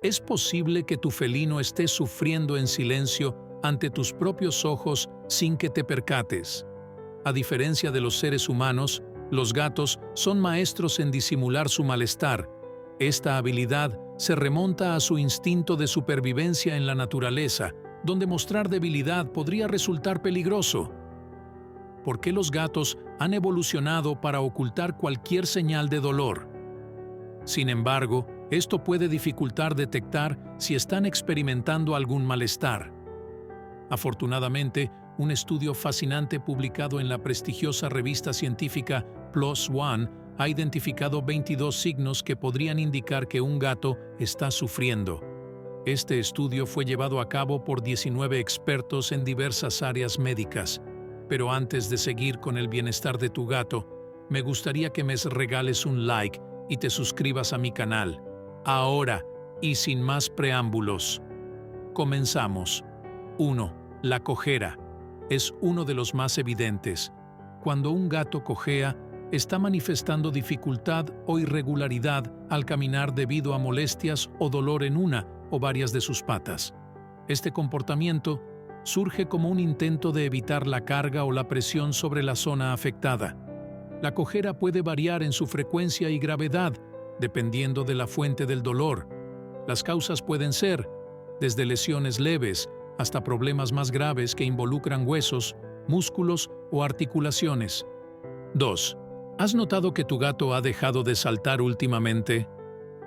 Es posible que tu felino esté sufriendo en silencio ante tus propios ojos sin que te percates. A diferencia de los seres humanos, los gatos son maestros en disimular su malestar. Esta habilidad se remonta a su instinto de supervivencia en la naturaleza, donde mostrar debilidad podría resultar peligroso. ¿Por qué los gatos han evolucionado para ocultar cualquier señal de dolor? Sin embargo, esto puede dificultar detectar si están experimentando algún malestar. Afortunadamente, un estudio fascinante publicado en la prestigiosa revista científica PLOS ONE ha identificado 22 signos que podrían indicar que un gato está sufriendo. Este estudio fue llevado a cabo por 19 expertos en diversas áreas médicas. Pero antes de seguir con el bienestar de tu gato, me gustaría que me regales un like y te suscribas a mi canal. Ahora, y sin más preámbulos, comenzamos. 1. La cojera. Es uno de los más evidentes. Cuando un gato cojea, está manifestando dificultad o irregularidad al caminar debido a molestias o dolor en una o varias de sus patas. Este comportamiento surge como un intento de evitar la carga o la presión sobre la zona afectada. La cojera puede variar en su frecuencia y gravedad, dependiendo de la fuente del dolor. Las causas pueden ser desde lesiones leves hasta problemas más graves que involucran huesos, músculos o articulaciones. 2. ¿Has notado que tu gato ha dejado de saltar últimamente?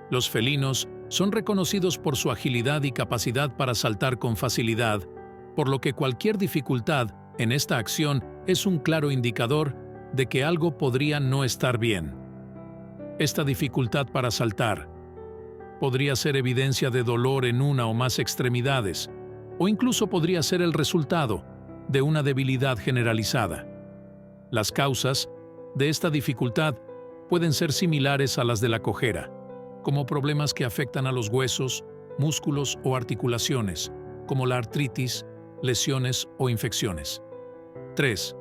Los felinos son reconocidos por su agilidad y capacidad para saltar con facilidad, por lo que cualquier dificultad en esta acción es un claro indicador de que algo podría no estar bien. Esta dificultad para saltar podría ser evidencia de dolor en una o más extremidades, o incluso podría ser el resultado de una debilidad generalizada. Las causas de esta dificultad pueden ser similares a las de la cojera, como problemas que afectan a los huesos, músculos o articulaciones, como la artritis, lesiones o infecciones. 3.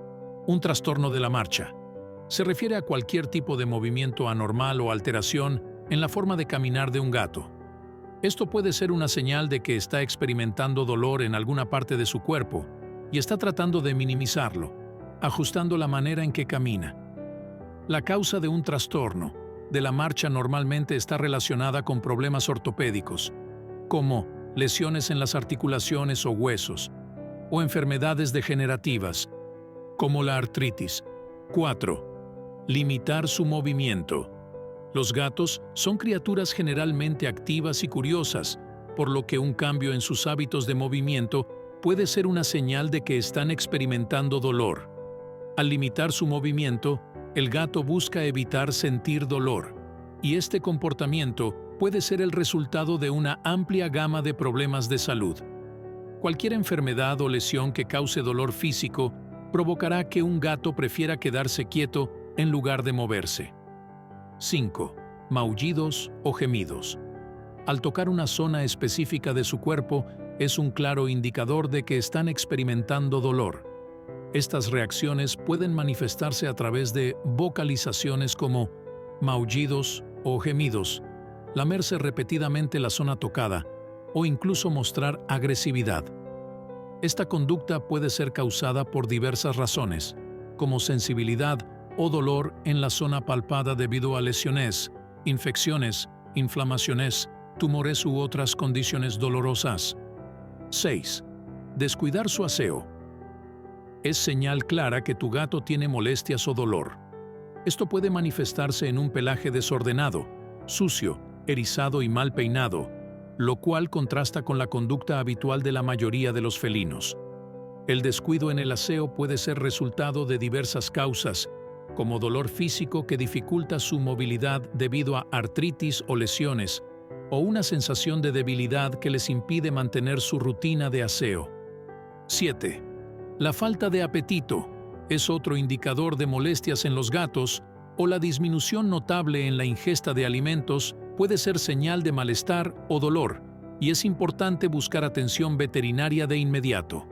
Un trastorno de la marcha. Se refiere a cualquier tipo de movimiento anormal o alteración en la forma de caminar de un gato. Esto puede ser una señal de que está experimentando dolor en alguna parte de su cuerpo y está tratando de minimizarlo, ajustando la manera en que camina. La causa de un trastorno de la marcha normalmente está relacionada con problemas ortopédicos, como lesiones en las articulaciones o huesos, o enfermedades degenerativas, como la artritis. 4. Limitar su movimiento. Los gatos son criaturas generalmente activas y curiosas, por lo que un cambio en sus hábitos de movimiento puede ser una señal de que están experimentando dolor. Al limitar su movimiento, el gato busca evitar sentir dolor, y este comportamiento puede ser el resultado de una amplia gama de problemas de salud. Cualquier enfermedad o lesión que cause dolor físico provocará que un gato prefiera quedarse quieto en lugar de moverse. 5. Maullidos o gemidos. Al tocar una zona específica de su cuerpo, es un claro indicador de que están experimentando dolor. Estas reacciones pueden manifestarse a través de vocalizaciones como maullidos o gemidos, lamerse repetidamente la zona tocada o incluso mostrar agresividad. Esta conducta puede ser causada por diversas razones, como sensibilidad o dolor en la zona palpada debido a lesiones, infecciones, inflamaciones, tumores u otras condiciones dolorosas. 6. Descuidar su aseo. Es señal clara que tu gato tiene molestias o dolor. Esto puede manifestarse en un pelaje desordenado, sucio, erizado y mal peinado, lo cual contrasta con la conducta habitual de la mayoría de los felinos. El descuido en el aseo puede ser resultado de diversas causas, como dolor físico que dificulta su movilidad debido a artritis o lesiones, o una sensación de debilidad que les impide mantener su rutina de aseo. 7. La falta de apetito es otro indicador de molestias en los gatos, o la disminución notable en la ingesta de alimentos puede ser señal de malestar o dolor, y es importante buscar atención veterinaria de inmediato.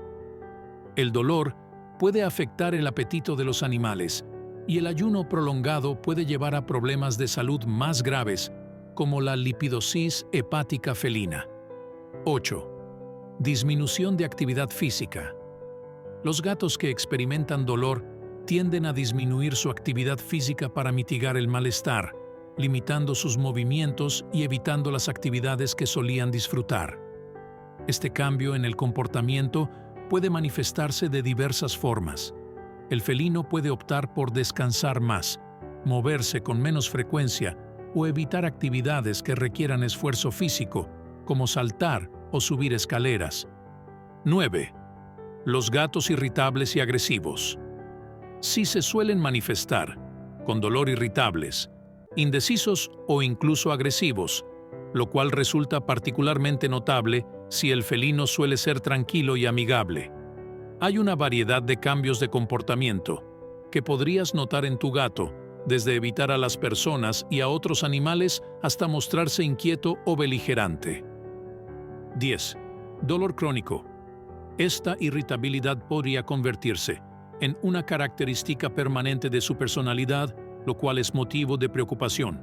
El dolor puede afectar el apetito de los animales, y el ayuno prolongado puede llevar a problemas de salud más graves, como la lipidosis hepática felina. 8. Disminución de actividad física. Los gatos que experimentan dolor tienden a disminuir su actividad física para mitigar el malestar, limitando sus movimientos y evitando las actividades que solían disfrutar. Este cambio en el comportamiento puede manifestarse de diversas formas. El felino puede optar por descansar más, moverse con menos frecuencia o evitar actividades que requieran esfuerzo físico, como saltar o subir escaleras. 9. Los gatos irritables y agresivos. Sí se suelen manifestar con dolor irritables, indecisos o incluso agresivos, lo cual resulta particularmente notable si el felino suele ser tranquilo y amigable. Hay una variedad de cambios de comportamiento que podrías notar en tu gato, desde evitar a las personas y a otros animales hasta mostrarse inquieto o beligerante. 10. Dolor crónico. Esta irritabilidad podría convertirse en una característica permanente de su personalidad, lo cual es motivo de preocupación.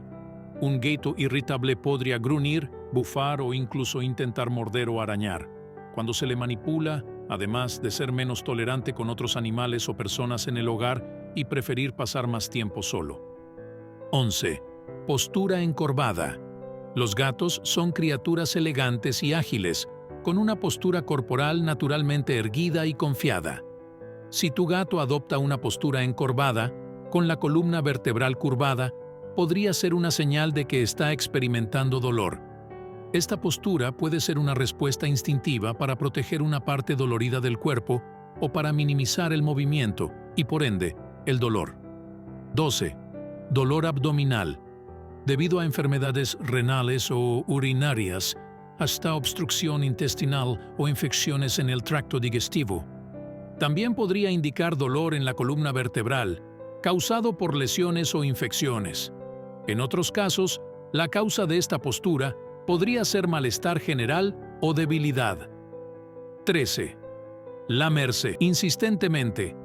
Un gato irritable podría gruñir, bufar o incluso intentar morder o arañar. Cuando se le manipula, además de ser menos tolerante con otros animales o personas en el hogar y preferir pasar más tiempo solo. 11. Postura encorvada. Los gatos son criaturas elegantes y ágiles, con una postura corporal naturalmente erguida y confiada. Si tu gato adopta una postura encorvada, con la columna vertebral curvada, podría ser una señal de que está experimentando dolor. Esta postura puede ser una respuesta instintiva para proteger una parte dolorida del cuerpo o para minimizar el movimiento y, por ende, el dolor. 12. Dolor abdominal. Debido a enfermedades renales o urinarias, hasta obstrucción intestinal o infecciones en el tracto digestivo. También podría indicar dolor en la columna vertebral, causado por lesiones o infecciones. En otros casos, la causa de esta postura podría ser malestar general o debilidad. 13. Lamerse insistentemente.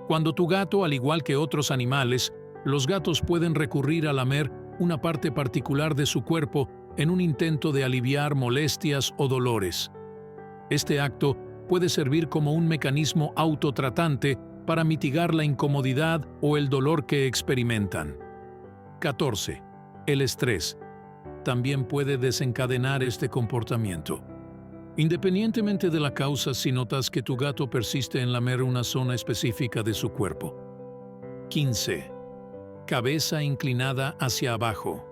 Cuando tu gato, al igual que otros animales, los gatos pueden recurrir a lamer una parte particular de su cuerpo en un intento de aliviar molestias o dolores. Este acto puede servir como un mecanismo autotratante para mitigar la incomodidad o el dolor que experimentan. 14. El estrés también puede desencadenar este comportamiento. Independientemente de la causa, si notas que tu gato persiste en lamer una zona específica de su cuerpo. 15. Cabeza inclinada hacia abajo.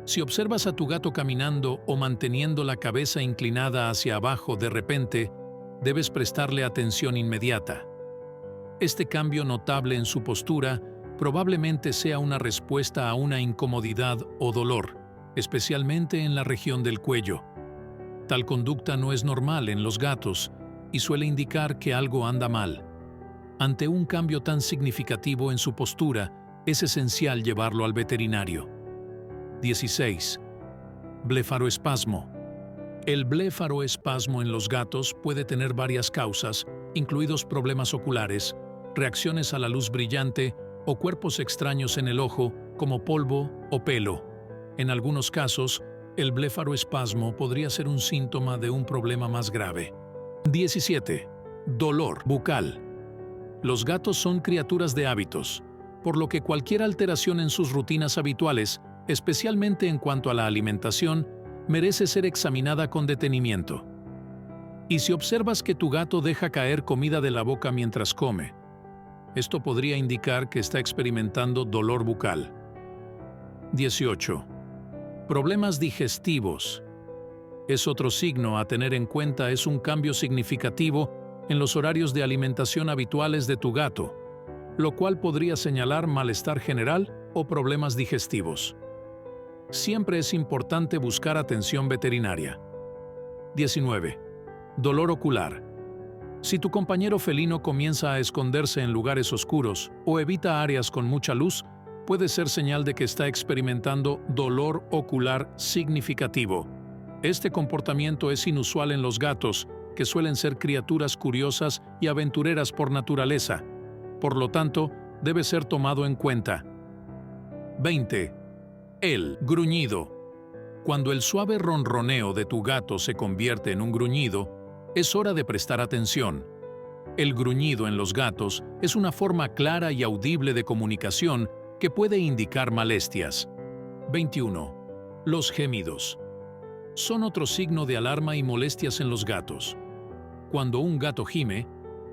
Si observas a tu gato caminando o manteniendo la cabeza inclinada hacia abajo de repente, debes prestarle atención inmediata. Este cambio notable en su postura probablemente sea una respuesta a una incomodidad o dolor, especialmente en la región del cuello. Tal conducta no es normal en los gatos y suele indicar que algo anda mal. Ante un cambio tan significativo en su postura, es esencial llevarlo al veterinario. 16. Blefaroespasmo. El blefaroespasmo en los gatos puede tener varias causas, incluidos problemas oculares, reacciones a la luz brillante o cuerpos extraños en el ojo, como polvo o pelo. En algunos casos, el blefaroespasmo podría ser un síntoma de un problema más grave. 17. Dolor bucal. Los gatos son criaturas de hábitos, por lo que cualquier alteración en sus rutinas habituales, especialmente en cuanto a la alimentación, merece ser examinada con detenimiento. Y si observas que tu gato deja caer comida de la boca mientras come, esto podría indicar que está experimentando dolor bucal. 18. Problemas digestivos. Es otro signo a tener en cuenta, es un cambio significativo en los horarios de alimentación habituales de tu gato, lo cual podría señalar malestar general o problemas digestivos. Siempre es importante buscar atención veterinaria. 19. Dolor ocular. Si tu compañero felino comienza a esconderse en lugares oscuros o evita áreas con mucha luz, puede ser señal de que está experimentando dolor ocular significativo. Este comportamiento es inusual en los gatos, que suelen ser criaturas curiosas y aventureras por naturaleza. Por lo tanto, debe ser tomado en cuenta. 20. El gruñido. Cuando el suave ronroneo de tu gato se convierte en un gruñido, es hora de prestar atención. El gruñido en los gatos es una forma clara y audible de comunicación que puede indicar molestias. 21. Los gemidos. Son otro signo de alarma y molestias en los gatos. Cuando un gato gime,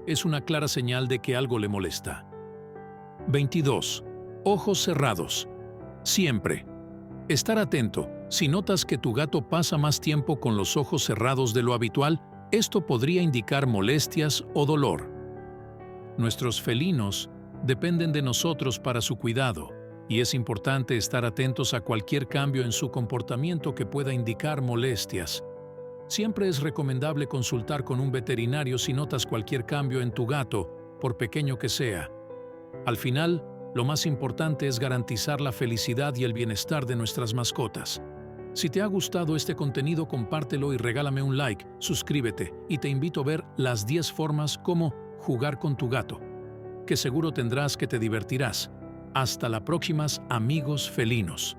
es una clara señal de que algo le molesta. 22. Ojos cerrados. Siempre. Estar atento. Si notas que tu gato pasa más tiempo con los ojos cerrados de lo habitual, esto podría indicar molestias o dolor. Nuestros felinos dependen de nosotros para su cuidado, y es importante estar atentos a cualquier cambio en su comportamiento que pueda indicar molestias. Siempre es recomendable consultar con un veterinario si notas cualquier cambio en tu gato, por pequeño que sea. Al final, lo más importante es garantizar la felicidad y el bienestar de nuestras mascotas. Si te ha gustado este contenido, compártelo y regálame un like, suscríbete y te invito a ver las 10 formas como jugar con tu gato, que seguro tendrás que te divertirás. Hasta la próxima, amigos felinos.